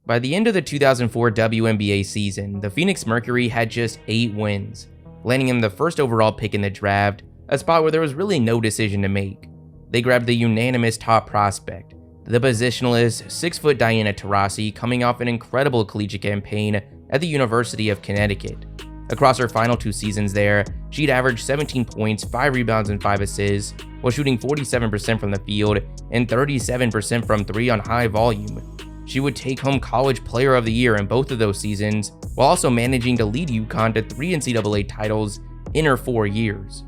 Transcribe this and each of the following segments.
By the end of the 2004 WNBA season, the Phoenix Mercury had just 8 wins, landing him the first overall pick in the draft, a spot where there was really no decision to make. They grabbed the unanimous top prospect, the positionless 6-foot Diana Taurasi, coming off an incredible collegiate campaign at the University of Connecticut. Across her final 2 seasons there, she'd averaged 17 points, 5 rebounds, and 5 assists, while shooting 47% from the field and 37% from 3 on high volume. She would take home College Player of the Year in both of those seasons, while also managing to lead UConn to 3 NCAA titles in her 4 years.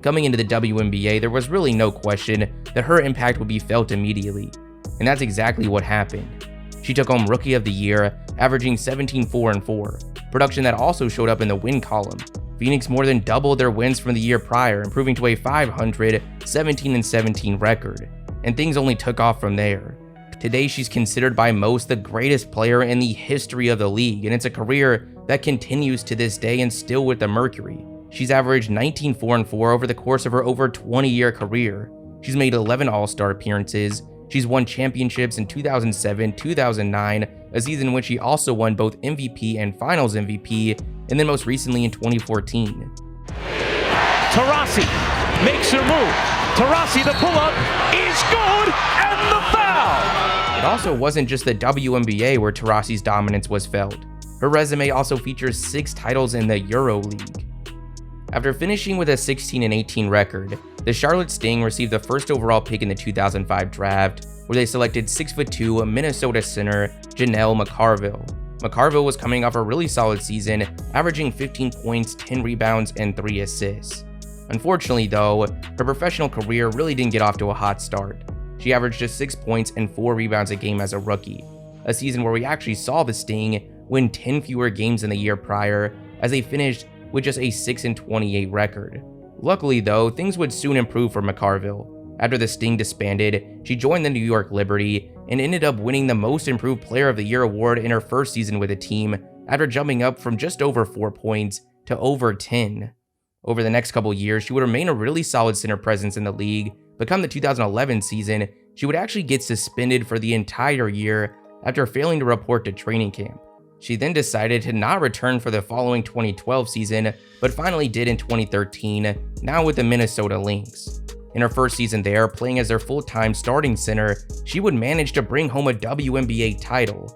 Coming into the WNBA, there was really no question that her impact would be felt immediately, and that's exactly what happened. She took home Rookie of the Year, averaging 17, 4, and 4, production that also showed up in the win column. Phoenix more than doubled their wins from the year prior, improving to a 500, 17, and 17 record, and things only took off from there. Today, she's considered by most the greatest player in the history of the league, and it's a career that continues to this day and still with the Mercury. She's averaged 19, 4, and 4 over the course of her over 20-year career. She's made 11 All-Star appearances. She's won championships in 2007, 2009, a season in which she also won both MVP and Finals MVP, and then most recently in 2014. Taurasi makes her move. Taurasi, the pull-up is good, and the foul! It also wasn't just the WNBA where Taurasi's dominance was felt. Her resume also features 6 titles in the EuroLeague. After finishing with a 16-18 record, the Charlotte Sting received the first overall pick in the 2005 draft, where they selected 6'2" Minnesota center Janelle McCarville. McCarville was coming off a really solid season, averaging 15 points, 10 rebounds, and 3 assists. Unfortunately though, her professional career really didn't get off to a hot start. She averaged just 6 points and 4 rebounds a game as a rookie, a season where we actually saw the Sting win 10 fewer games than the year prior, as they finished with just a 6-28 record. Luckily though, things would soon improve for McCarville. After the Sting disbanded, she joined the New York Liberty and ended up winning the Most Improved Player of the Year award in her first season with the team, after jumping up from just over 4 points to over 10. Over the next couple years, she would remain a really solid center presence in the league, but come the 2011 season, she would actually get suspended for the entire year after failing to report to training camp. She then decided to not return for the following 2012 season, but finally did in 2013, now with the Minnesota Lynx. In her first season there, playing as their full-time starting center, she would manage to bring home a WNBA title.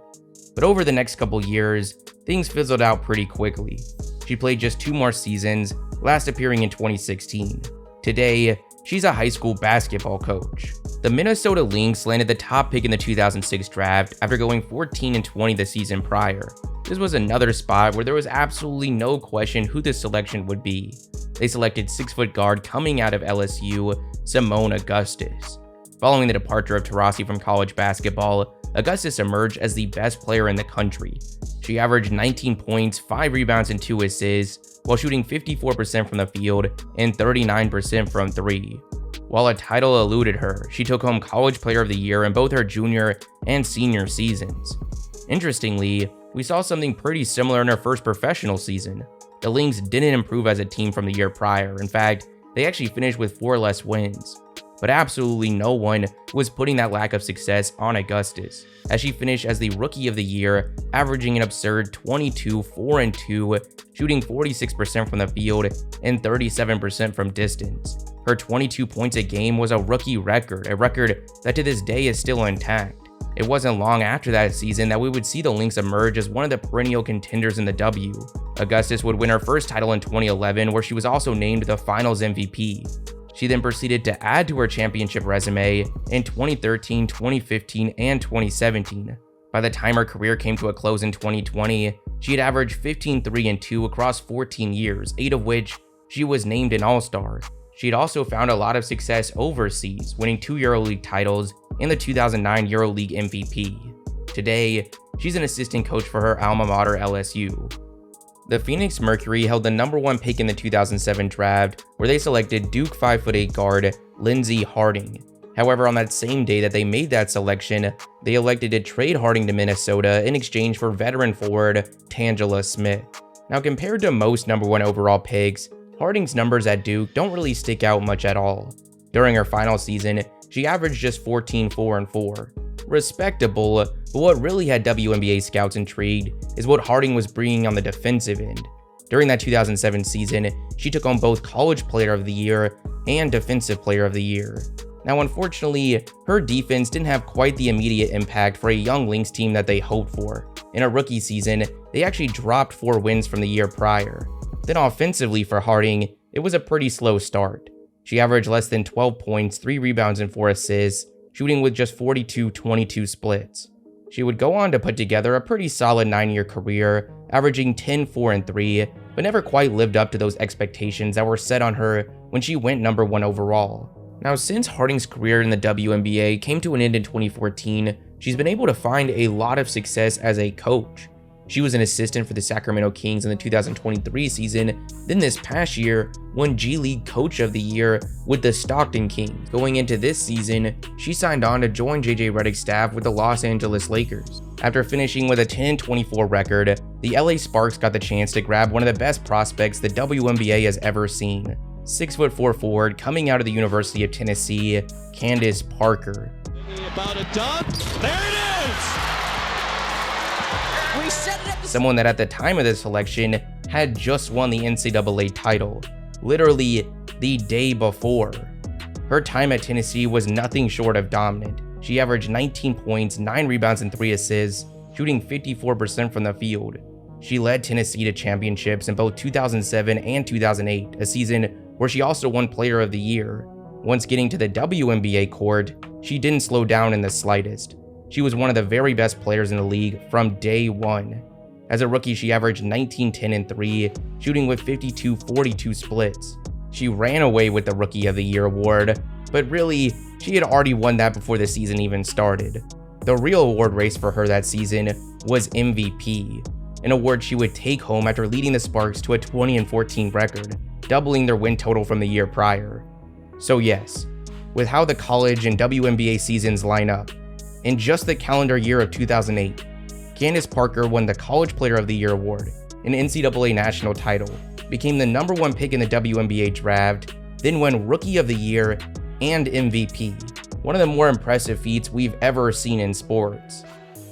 But over the next couple years, things fizzled out pretty quickly. She played just 2 more seasons, last appearing in 2016. Today, she's a high school basketball coach. The Minnesota Lynx landed the top pick in the 2006 draft after going 14-20 the season prior. This was another spot where there was absolutely no question who the selection would be. They selected 6-foot guard coming out of LSU, Seimone Augustus. Following the departure of Taurasi from college basketball, Augustus emerged as the best player in the country. She averaged 19 points, 5 rebounds, and 2 assists, while shooting 54% from the field and 39% from 3. While a title eluded her, she took home College Player of the Year in both her junior and senior seasons. Interestingly, we saw something pretty similar in her first professional season. The Lynx didn't improve as a team from the year prior. In fact, they actually finished with 4 less wins. But absolutely no one was putting that lack of success on Augustus, as she finished as the Rookie of the Year, averaging an absurd 22, 4, and 2, shooting 46% from the field and 37% from distance. Her 22 points a game was a rookie record, a record that to this day is still intact. It wasn't long after that season that we would see the Lynx emerge as one of the perennial contenders in the W. Augustus would win her first title in 2011, where she was also named the Finals MVP. She then proceeded to add to her championship resume in 2013, 2015, and 2017. By the time her career came to a close in 2020, she had averaged 15, 3, and 2 across 14 years, 8 of which she was named an All-Star. She had also found a lot of success overseas, winning 2 EuroLeague titles and the 2009 EuroLeague MVP. Today, she's an assistant coach for her alma mater LSU. The Phoenix Mercury held the #1 pick in the 2007 draft, where they selected Duke 5'8" guard Lindsey Harding. However, on that same day that they made that selection, they elected to trade Harding to Minnesota in exchange for veteran forward Tangela Smith. Now, compared to most #1 overall picks, Harding's numbers at Duke don't really stick out much at all. During her final season, she averaged just 14, 4, and 4. respectable, but what really had WNBA scouts intrigued is what Harding was bringing on the defensive end. During that 2007 season, she took home both College Player of the Year and Defensive Player of the Year. Now, unfortunately, her defense didn't have quite the immediate impact for a young Lynx team that they hoped for. In her rookie season, they actually dropped 4 wins from the year prior. Then offensively for Harding, it was a pretty slow start. She averaged less than 12 points, 3 rebounds, and 4 assists, shooting with just 42-22 splits. She would go on to put together a pretty solid 9-year career, averaging 10, 4, and 3, but never quite lived up to those expectations that were set on her when she went number 1 overall. Now, since Harding's career in the WNBA came to an end in 2014, she's been able to find a lot of success as a coach. She was an assistant for the Sacramento Kings in the 2023 season, then this past year won G League Coach of the Year with the Stockton Kings. Going into this season, she signed on to join JJ Redick's staff with the Los Angeles Lakers. After finishing with a 10-24 record, the LA Sparks got the chance to grab one of the best prospects the WNBA has ever seen. 6'4" forward coming out of the University of Tennessee, Candace Parker. About a dunk. There it is! Someone that at the time of this selection had just won the NCAA title, literally the day before. Her time at Tennessee was nothing short of dominant. She averaged 19 points, 9 rebounds, and 3 assists, shooting 54% from the field. She led Tennessee to championships in both 2007 and 2008, a season where she also won Player of the Year. Once getting to the WNBA court, she didn't slow down in the slightest. She was one of the very best players in the league from day one. As a rookie, she averaged 19, 10, and 3, shooting with 52-42 splits. She ran away with the Rookie of the Year award, but really, she had already won that before the season even started. The real award race for her that season was MVP, an award she would take home after leading the Sparks to a 20-14 record, doubling their win total from the year prior. So yes, with how the college and WNBA seasons line up, in just the calendar year of 2008, Candace Parker won the College Player of the Year award, an NCAA national title, became the number 1 pick in the WNBA draft, then won Rookie of the Year and MVP, one of the more impressive feats we've ever seen in sports.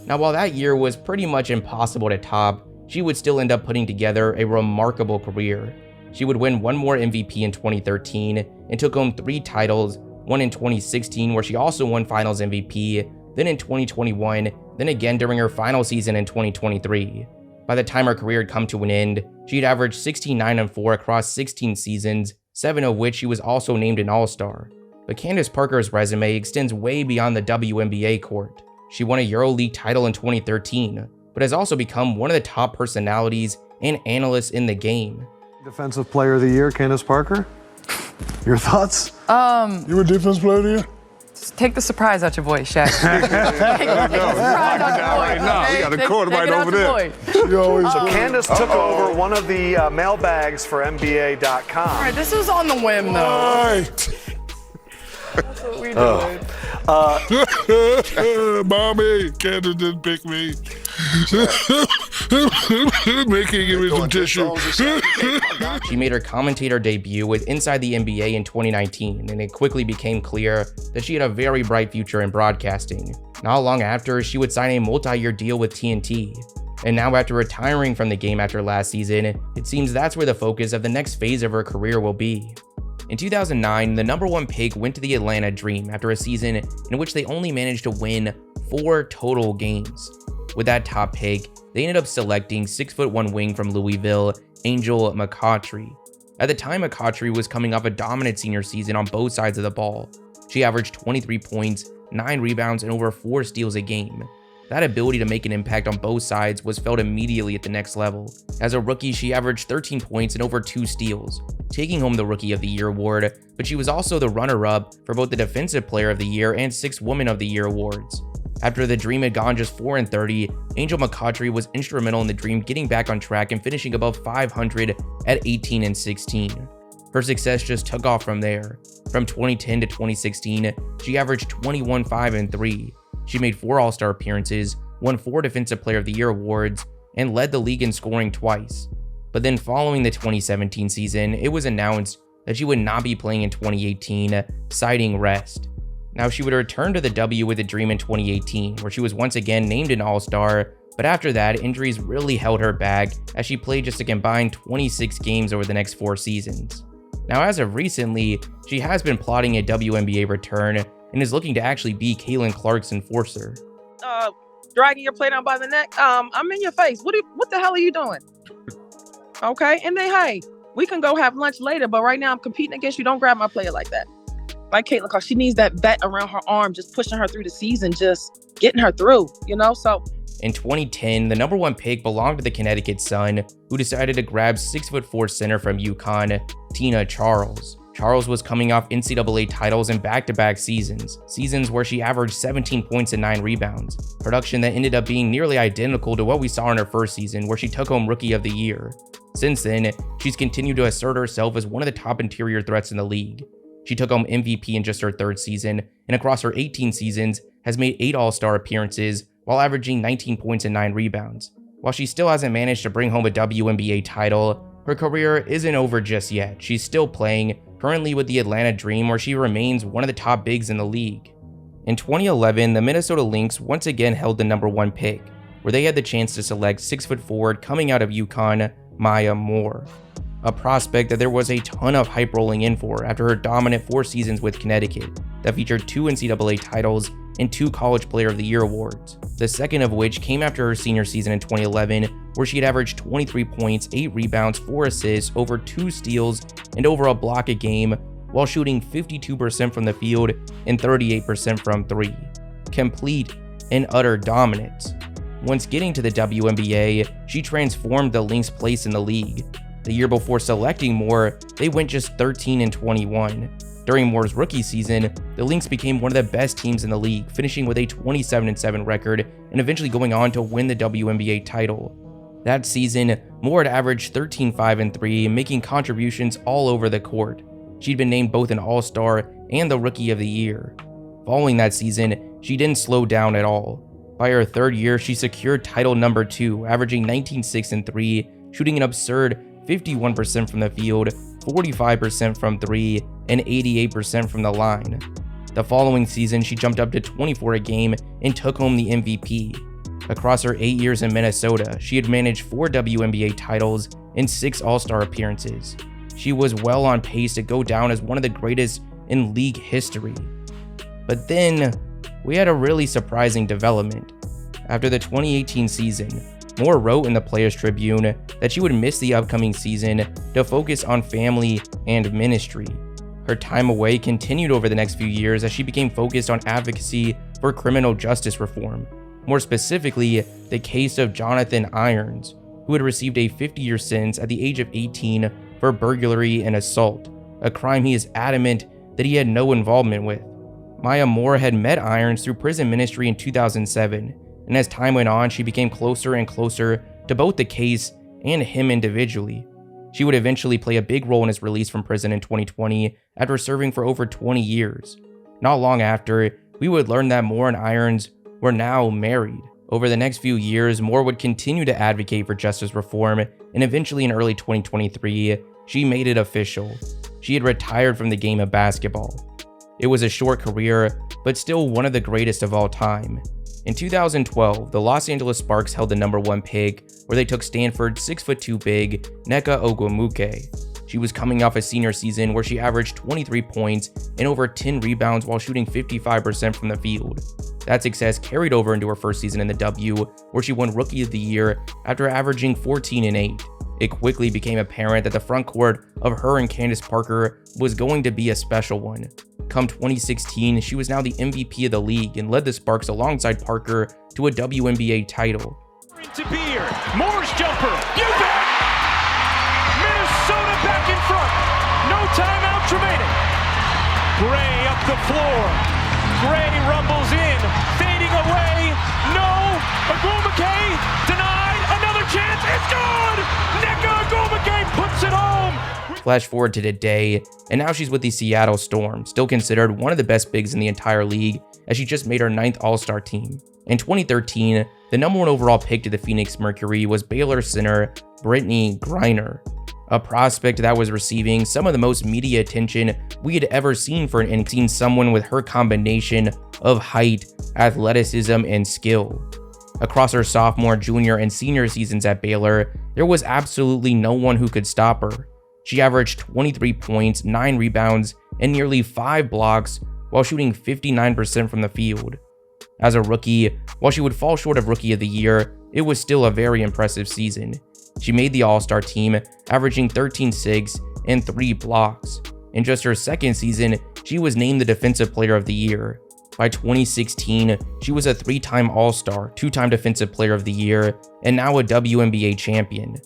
Now, while that year was pretty much impossible to top, she would still end up putting together a remarkable career. She would win 1 more MVP in 2013 and took home 3 titles, one in 2016 where she also won Finals MVP, then in 2021, then again during her final season in 2023. By the time her career had come to an end, she had averaged 16-9-4 across 16 seasons, 7 of which she was also named an All-Star. But Candace Parker's resume extends way beyond the WNBA court. She won a EuroLeague title in 2013, but has also become one of the top personalities and analysts in the game. Defensive Player of the Year, Candace Parker? Your thoughts? You were Defensive Player of the Year? Take the surprise out your voice, Shaq. Take the surprise out your voice. Now we got a court right over there. So Candace took over one of the mailbags for NBA.com. All right, this was on the whim, though. All right. That's what we doing. Mommy, Candace didn't pick me. Mickey, give me some tissue. She made her commentator debut with Inside the NBA in 2019, and it quickly became clear that she had a very bright future in broadcasting. Not long after, she would sign a multi-year deal with TNT. And now after retiring from the game after last season, it seems that's where the focus of the next phase of her career will be. In 2009, the number 1 pick went to the Atlanta Dream after a season in which they only managed to win 4 total games. With that top pick, they ended up selecting 6'1" wing from Louisville, Angel McCoughtry. At the time, McCoughtry was coming off a dominant senior season on both sides of the ball. She averaged 23 points, 9 rebounds, and over 4 steals a game. That ability to make an impact on both sides was felt immediately at the next level. As a rookie, she averaged 13 points and over 2 steals, taking home the Rookie of the Year award, but she was also the runner-up for both the Defensive Player of the Year and 6 Woman of the Year awards. After the Dream had gone just 4-30, Angel McCoughtry was instrumental in the Dream getting back on track and finishing above 500 at 18-16. Her success just took off from there. From 2010 to 2016, she averaged 21, 5, and 3. She made 4 All-Star appearances, won 4 Defensive Player of the Year awards, and led the league in scoring twice. But then following the 2017 season, it was announced that she would not be playing in 2018, citing rest. Now, she would return to the W with a dream in 2018, where she was once again named an All-Star, but after that, injuries really held her back as she played just a combined 26 games over the next 4 seasons. Now, as of recently, she has been plotting a WNBA return and is looking to actually be Caitlin Clark's enforcer. Dragging your plate down by the neck. I'm in your face. What the hell are you doing? Okay, and then hey, we can go have lunch later, but right now I'm competing against you. Don't grab my player like that. Like Caitlin Clark, she needs that vet around her arm, just pushing her through the season, just getting her through, So in 2010, the #1 pick belonged to the Connecticut Sun, who decided to grab 6'4" center from UConn, Tina Charles. Charles was coming off NCAA titles in back-to-back seasons where she averaged 17 points and 9 rebounds, production that ended up being nearly identical to what we saw in her first season, where she took home Rookie of the Year. Since then, she's continued to assert herself as one of the top interior threats in the league. She took home MVP in just her 3rd season, and across her 18 seasons, has made 8 All-Star appearances while averaging 19 points and 9 rebounds. While she still hasn't managed to bring home a WNBA title, her career isn't over just yet. She's still playing, currently with the Atlanta Dream, where she remains one of the top bigs in the league. In 2011, the Minnesota Lynx once again held the #1 pick, where they had the chance to select 6-foot forward coming out of UConn, Maya Moore, a prospect that there was a ton of hype rolling in for after her dominant 4 seasons with Connecticut that featured 2 NCAA titles and 2 College Player of the Year awards, the second of which came after her senior season in 2011, where she had averaged 23 points, 8 rebounds, 4 assists, over 2 steals, and over a block a game, while shooting 52% from the field and 38% from 3. Complete and utter dominance. Once getting to the WNBA, she transformed the Lynx' place in the league. The year before selecting Moore, they went just 13-21. During Moore's rookie season, the Lynx became one of the best teams in the league, finishing with a 27-7 record and eventually going on to win the WNBA title. That season, Moore had averaged 13-5-3, making contributions all over the court. She'd been named both an All-Star and the Rookie of the Year. Following that season, she didn't slow down at all. By her 3rd year, she secured title #2, averaging 19-6-3, shooting an absurd 51% from the field, 45% from 3, and 88% from the line. The following season, she jumped up to 24 a game and took home the MVP. Across her 8 years in Minnesota, she had managed 4 WNBA titles and 6 All-Star appearances. She was well on pace to go down as one of the greatest in league history. But then, we had a really surprising development. After the 2018 season, Moore wrote in the Players Tribune that she would miss the upcoming season to focus on family and ministry. Her time away continued over the next few years as she became focused on advocacy for criminal justice reform, more specifically, the case of Jonathan Irons, who had received a 50-year sentence at the age of 18 for burglary and assault, a crime he is adamant that he had no involvement with. Maya Moore had met Irons through prison ministry in 2007, and as time went on, she became closer and closer to both the case and him individually. She would eventually play a big role in his release from prison in 2020 after serving for over 20 years. Not long after, we would learn that Moore and Irons were now married. Over the next few years, Moore would continue to advocate for justice reform, and eventually in early 2023, she made it official. She had retired from the game of basketball. It was a short career, but still one of the greatest of all time. In 2012, the Los Angeles Sparks held the #1 pick, where they took Stanford 6'2" big Nneka Ogwumike. She was coming off a senior season where she averaged 23 points and over 10 rebounds while shooting 55% from the field. That success carried over into her first season in the W, where she won Rookie of the Year after averaging 14 and 8. It quickly became apparent that the front court of her and Candace Parker was going to be a special one. Come 2016, she was now the MVP of the league and led the Sparks alongside Parker to a WNBA title. Into Beer, Moore's jumper, you bet! Minnesota back in front, no timeouts remaining. Gray up the floor, Gray rumbles in, fading away, no, Ogwumike denied, another chance, it's good! Nneka Ogwumike puts it home! Flash forward to today, and now she's with the Seattle Storm, still considered one of the best bigs in the entire league, as she just made her 9th All-Star team. In 2013, the #1 overall pick to the Phoenix Mercury was Baylor center Brittany Griner. a prospect that was receiving some of the most media attention we had ever seen for and seen someone with her combination of height, athleticism, and skill. Across her sophomore, junior, and senior seasons at Baylor, there was absolutely no one who could stop her. She averaged 23 points, 9 rebounds, and nearly 5 blocks while shooting 59% from the field. As a rookie, while she would fall short of Rookie of the Year, it was still a very impressive season. She made the All-Star team, averaging 13-6 and 3 blocks. In just her second season, she was named the Defensive Player of the Year. By 2016, she was a 3-time All-Star, 2-time Defensive Player of the Year, and now a WNBA champion.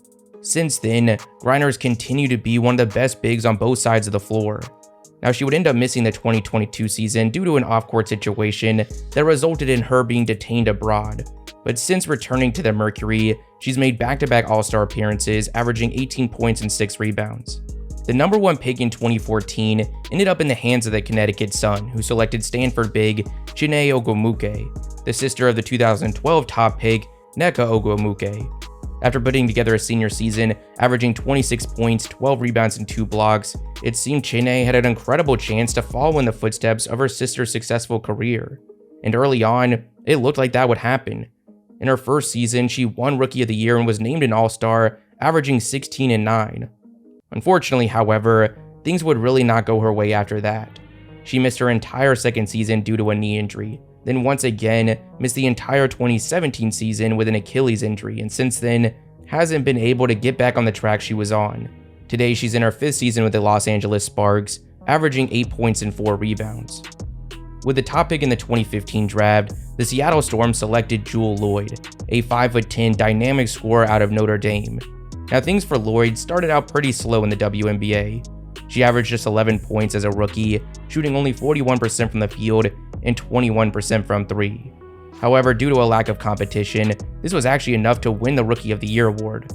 Since then, Grinders continue to be one of the best bigs on both sides of the floor. Now, she would end up missing the 2022 season due to an off-court situation that resulted in her being detained abroad. But since returning to the Mercury, she's made back-to-back All-Star appearances, averaging 18 points and 6 rebounds. The number 1 pick in 2014 ended up in the hands of the Connecticut Sun, who selected Stanford big Chiney Ogwumike, the sister of the 2012 top pick Nneka Ogwumike. After putting together a senior season, averaging 26 points, 12 rebounds, and 2 blocks, it seemed Chiney had an incredible chance to follow in the footsteps of her sister's successful career. And early on, it looked like that would happen. In her first season, she won Rookie of the Year and was named an All-Star, averaging 16 and 9. Unfortunately, however, things would really not go her way after that. She missed her entire second season due to a knee injury, then once again missed the entire 2017 season with an Achilles injury, and since then hasn't been able to get back on the track she was on. Today, she's in her 5th season with the Los Angeles Sparks, averaging 8 points and 4 rebounds. With the top pick in the 2015 draft, the Seattle Storm selected Jewell Loyd, a 5'10" dynamic scorer out of Notre Dame. Now, things for Loyd started out pretty slow in the WNBA. She averaged just 11 points as a rookie, shooting only 41% from the field and 21% from 3. However, due to a lack of competition, this was actually enough to win the Rookie of the Year award.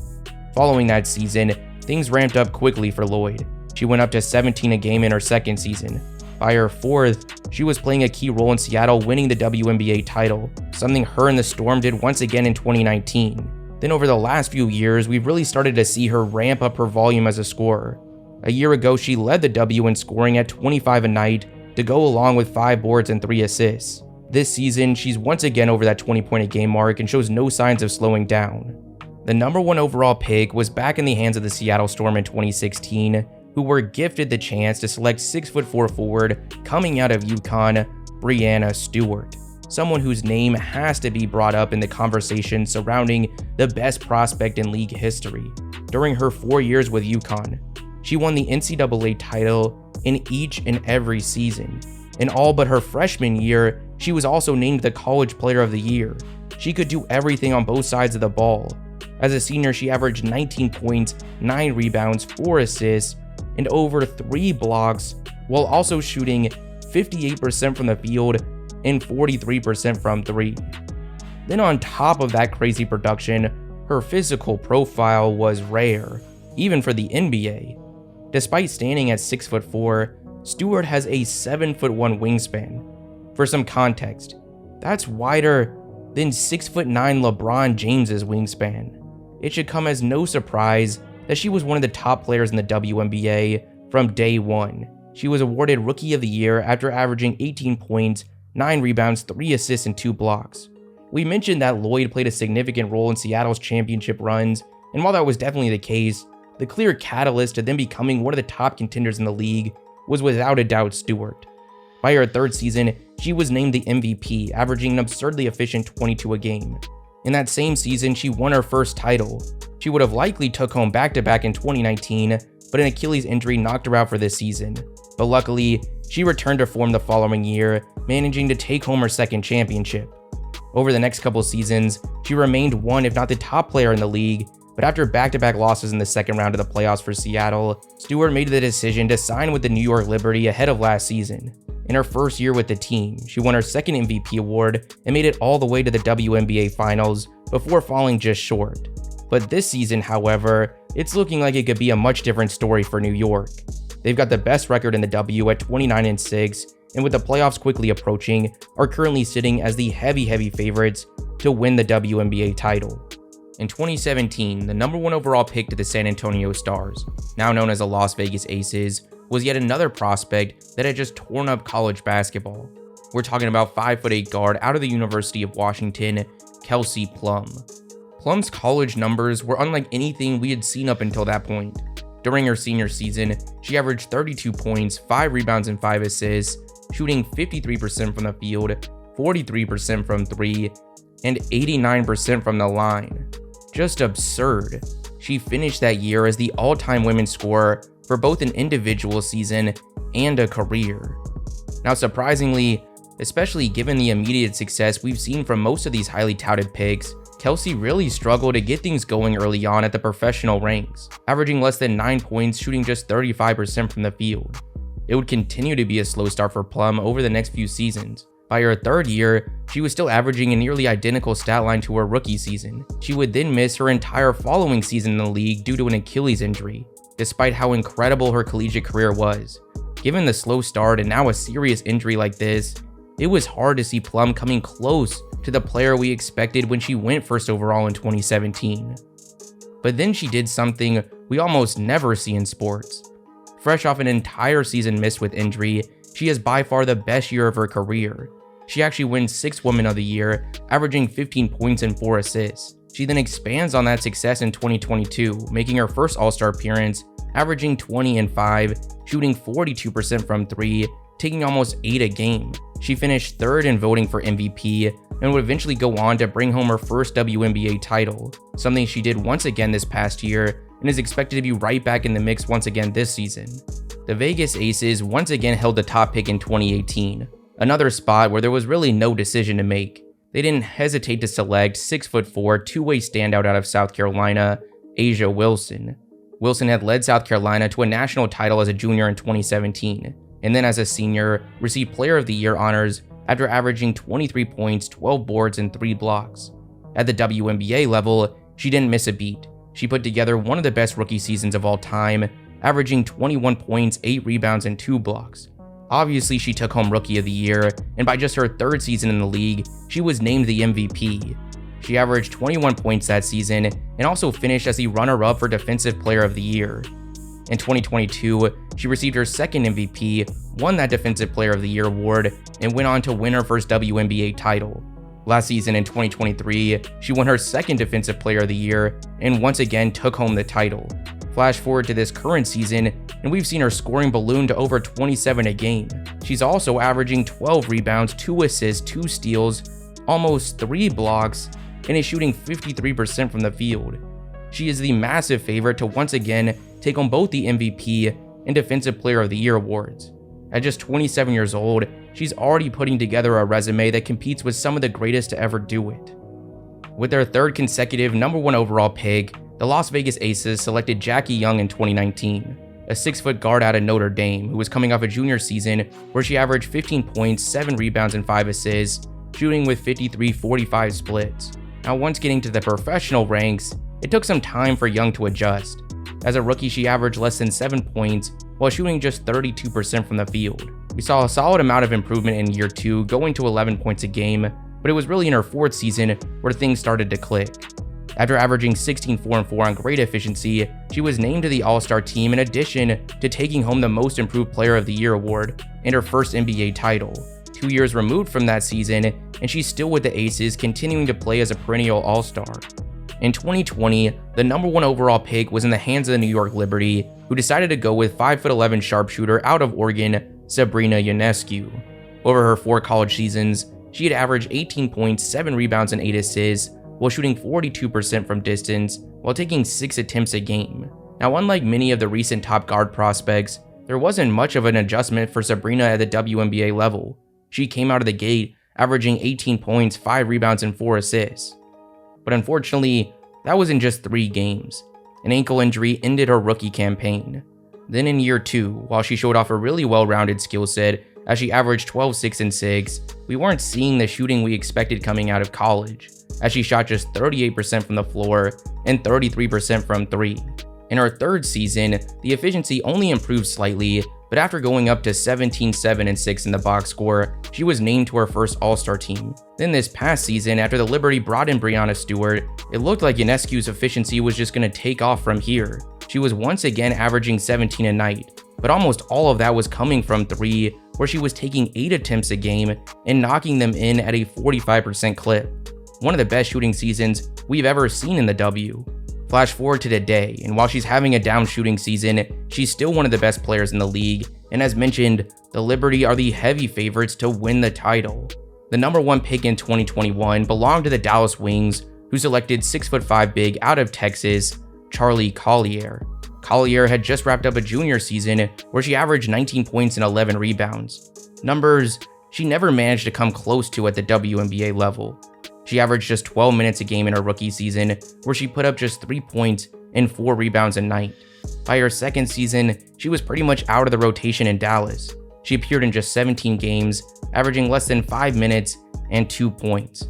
Following that season, things ramped up quickly for Loyd. She went up to 17 a game in her second season. By her 4th, she was playing a key role in Seattle winning the WNBA title, something her and the Storm did once again in 2019. Then over the last few years, we've really started to see her ramp up her volume as a scorer. A year ago, she led the W in scoring at 25 a night to go along with 5 boards and 3 assists. This season, she's once again over that 20-point-a-game mark and shows no signs of slowing down. The number 1 overall pick was back in the hands of the Seattle Storm in 2016, who were gifted the chance to select 6'4" forward coming out of UConn, Breanna Stewart, someone whose name has to be brought up in the conversation surrounding the best prospect in league history. During her 4 years with UConn, she won the NCAA title in each and every season. In all but her freshman year, she was also named the College Player of the Year. She could do everything on both sides of the ball. As a senior, she averaged 19 points, 9 rebounds, 4 assists, and over 3 blocks, while also shooting 58% from the field and 43% from 3. Then on top of that crazy production, her physical profile was rare, even for the NBA. Despite standing at 6'4", Stewart has a 7'1" wingspan. For some context, that's wider than 6'9" LeBron James's wingspan. It should come as no surprise that she was one of the top players in the WNBA from day one. She was awarded Rookie of the Year after averaging 18 points, 9 rebounds, 3 assists, and 2 blocks. We mentioned that Loyd played a significant role in Seattle's championship runs, and while that was definitely the case, the clear catalyst to them becoming one of the top contenders in the league was without a doubt Stewart. By her 3rd season, she was named the MVP, averaging an absurdly efficient 22 a game. In that same season, she won her first title. She would have likely took home back-to-back in 2019, but an Achilles injury knocked her out for this season. But luckily, she returned to form the following year, managing to take home her 2nd championship. Over the next couple seasons, she remained one if not the top player in the league, but after back-to-back losses in the 2nd round of the playoffs for Seattle, Stewart made the decision to sign with the New York Liberty ahead of last season. In her first year with the team, she won her 2nd MVP award and made it all the way to the WNBA Finals before falling just short. But this season, however, it's looking like it could be a much different story for New York. They've got the best record in the W at 29-6, and with the playoffs quickly approaching, are currently sitting as the heavy favorites to win the WNBA title. In 2017, the number 1 overall pick to the San Antonio Stars, now known as the Las Vegas Aces, was yet another prospect that had just torn up college basketball. We're talking about 5'8" guard out of the University of Washington, Kelsey Plum. Plum's college numbers were unlike anything we had seen up until that point. During her senior season, she averaged 32 points, 5 rebounds, and 5 assists, shooting 53% from the field, 43% from 3, and 89% from the line. Just absurd. She finished that year as the all-time women's scorer for both an individual season and a career. Now, surprisingly, especially given the immediate success we've seen from most of these highly touted picks, Kelsey really struggled to get things going early on at the professional ranks, averaging less than 9 points, shooting just 35% from the field. It would continue to be a slow start for Plum over the next few seasons. By her third year, she was still averaging a nearly identical stat line to her rookie season. She would then miss her entire following season in the league due to an Achilles injury, despite how incredible her collegiate career was. Given the slow start and now a serious injury like this, it was hard to see Plum coming close to the player we expected when she went first overall in 2017. But then she did something we almost never see in sports. Fresh off an entire season missed with injury, she has by far the best year of her career. She actually wins 6th Woman of the Year, averaging 15 points and 4 assists. She then expands on that success in 2022, making her first All-Star appearance, averaging 20 and 5, shooting 42% from 3, taking almost 8 a game. She finished 3rd in voting for MVP and would eventually go on to bring home her first WNBA title, something she did once again this past year and is expected to be right back in the mix once again this season. The Vegas Aces once again held the top pick in 2018, another spot where there was really no decision to make. They didn't hesitate to select 6'4", two-way standout out of South Carolina, A'ja Wilson. Wilson had led South Carolina to a national title as a junior in 2017, and then as a senior, received Player of the Year honors after averaging 23 points, 12 boards, and 3 blocks. At the WNBA level, she didn't miss a beat. She put together one of the best rookie seasons of all time, averaging 21 points, 8 rebounds, and 2 blocks. Obviously, she took home Rookie of the Year, and by just her 3rd season in the league, she was named the MVP. She averaged 21 points that season, and also finished as the runner-up for Defensive Player of the Year. In 2022, she received her 2nd MVP, won that Defensive Player of the Year award, and went on to win her first WNBA title. Last season in 2023, she won her 2nd Defensive Player of the Year, and once again took home the title. Flash forward to this current season, and we've seen her scoring balloon to over 27 a game. She's also averaging 12 rebounds, 2 assists, 2 steals, almost 3 blocks, and is shooting 53% from the field. She is the massive favorite to once again take home both the MVP and Defensive Player of the Year awards. At just 27 years old, she's already putting together a resume that competes with some of the greatest to ever do it. With their 3rd consecutive number 1 overall pick, the Las Vegas Aces selected Jackie Young in 2019, a 6-foot guard out of Notre Dame who was coming off a junior season where she averaged 15 points, 7 rebounds, and 5 assists, shooting with 53-45 splits. Now, once getting to the professional ranks, it took some time for Young to adjust. As a rookie, she averaged less than 7 points while shooting just 32% from the field. We saw a solid amount of improvement in year 2, going to 11 points a game, but it was really in her 4th season where things started to click. After averaging 16, 4, and 4 on great efficiency, she was named to the All-Star team in addition to taking home the Most Improved Player of the Year award and her first NBA title. 2 years removed from that season, and she's still with the Aces, continuing to play as a perennial All-Star. In 2020, the number 1 overall pick was in the hands of the New York Liberty, who decided to go with 5'11" sharpshooter out of Oregon, Sabrina Ionescu. Over her 4 college seasons, she had averaged 18 points, 7 rebounds, and 8 assists, while shooting 42% from distance, while taking 6 attempts a game. Now, unlike many of the recent top guard prospects, there wasn't much of an adjustment for Sabrina at the WNBA level. She came out of the gate averaging 18 points, 5 rebounds, and 4 assists. But unfortunately, that was in just 3 games. An ankle injury ended her rookie campaign. Then in year 2, while she showed off a really well-rounded skill set as she averaged 12, 6, and 6, we weren't seeing the shooting we expected coming out of college, as she shot just 38% from the floor and 33% from 3. In her 3rd season, the efficiency only improved slightly, but but after going up to 17, 7, and 6 in the box score, she was named to her first All-Star team. Then this past season, after the Liberty brought in Breanna Stewart, it looked like Ionescu's efficiency was just going to take off from here. She was once again averaging 17 a night, but almost all of that was coming from 3, where she was taking 8 attempts a game and knocking them in at a 45% clip. One of the best shooting seasons we've ever seen in the W. Flash forward to today, and while she's having a down shooting season, she's still one of the best players in the league, and as mentioned, the Liberty are the heavy favorites to win the title. The number 1 pick in 2021 belonged to the Dallas Wings, who selected 6'5" big out of Texas, Charlie Collier. Collier had just wrapped up a junior season where she averaged 19 points and 11 rebounds. Numbers she never managed to come close to at the WNBA level. She averaged just 12 minutes a game in her rookie season, where she put up just 3 points and 4 rebounds a night. By her second season, she was pretty much out of the rotation in Dallas. She appeared in just 17 games, averaging less than 5 minutes and 2 points.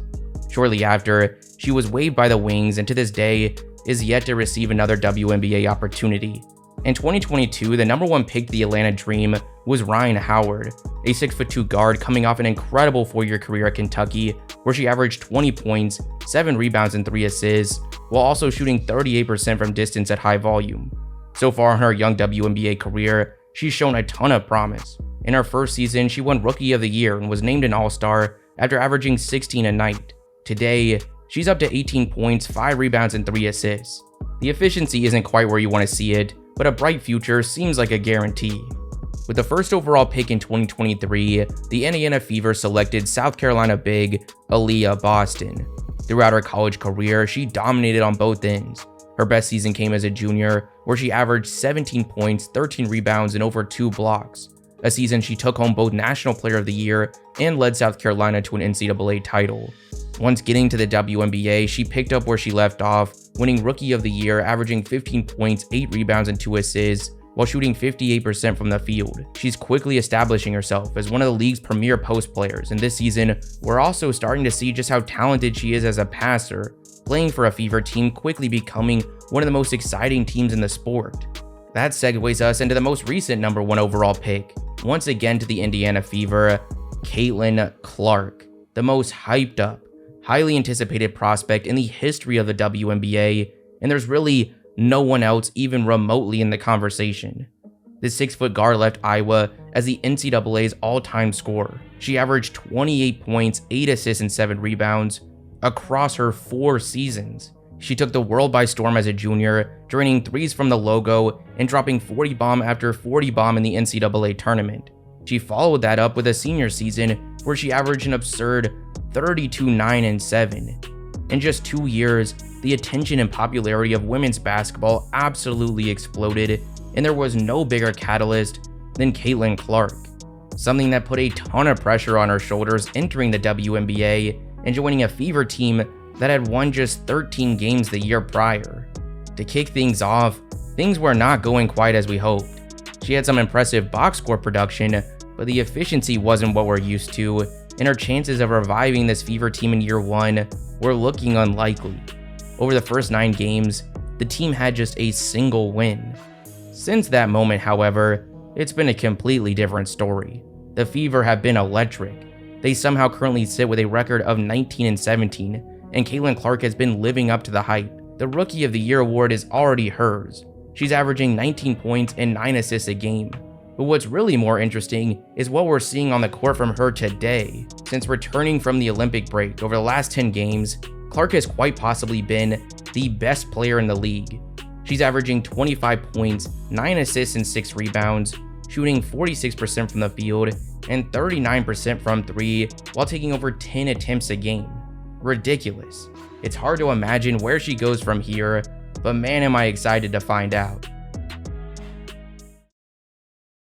Shortly after, she was waived by the Wings and to this day is yet to receive another WNBA opportunity. In 2022, the number 1 pick to the Atlanta Dream was Rhyne Howard, a 6'2" guard coming off an incredible 4-year career at Kentucky, where she averaged 20 points, 7 rebounds, and 3 assists, while also shooting 38% from distance at high volume. So far in her young WNBA career, she's shown a ton of promise. In her first season, she won Rookie of the Year and was named an All-Star after averaging 16 a night. Today, she's up to 18 points, 5 rebounds, and 3 assists. The efficiency isn't quite where you want to see it, but a bright future seems like a guarantee. With the first overall pick in 2023, the Indiana Fever selected South Carolina big Aliyah Boston. Throughout her college career, she dominated on both ends. Her best season came as a junior, where she averaged 17 points, 13 rebounds, and over 2 blocks. A season she took home both National Player of the Year and led South Carolina to an NCAA title. Once getting to the WNBA, she picked up where she left off, winning Rookie of the Year, averaging 15 points, 8 rebounds, and 2 assists, while shooting 58% from the field. She's quickly establishing herself as one of the league's premier post players, and this season, we're also starting to see just how talented she is as a passer, playing for a Fever team, quickly becoming one of the most exciting teams in the sport. That segues us into the most recent number 1 overall pick, once again to the Indiana Fever, Caitlin Clark, the most hyped up, highly anticipated prospect in the history of the WNBA, and there's really no one else even remotely in the conversation. The 6-foot guard left Iowa as the NCAA's all-time scorer. She averaged 28 points, 8 assists, and 7 rebounds across her 4 seasons. She took the world by storm as a junior, draining threes from the logo and dropping 40 bomb after 40 bomb in the NCAA tournament. She followed that up with a senior season where she averaged an absurd 32, 9, and 7. In just 2 years, the attention and popularity of women's basketball absolutely exploded, and there was no bigger catalyst than Caitlin Clark. Something that put a ton of pressure on her shoulders entering the WNBA and joining a Fever team that had won just 13 games the year prior. To kick things off, things were not going quite as we hoped. She had some impressive box score production, but the efficiency wasn't what we're used to, and her chances of reviving this Fever team in year 1 were looking unlikely. Over the first 9 games, the team had just a single win. Since that moment, however, it's been a completely different story. The Fever have been electric. They somehow currently sit with a record of 19 and 17, and Caitlin Clark has been living up to the hype. The Rookie of the Year award is already hers. She's averaging 19 points and 9 assists a game. But what's really more interesting is what we're seeing on the court from her today. Since returning from the Olympic break over the last 10 games, Clark has quite possibly been the best player in the league. She's averaging 25 points, 9 assists, and 6 rebounds, shooting 46% from the field and 39% from 3 while taking over 10 attempts a game. Ridiculous. It's hard to imagine where she goes from here, but man am I excited to find out.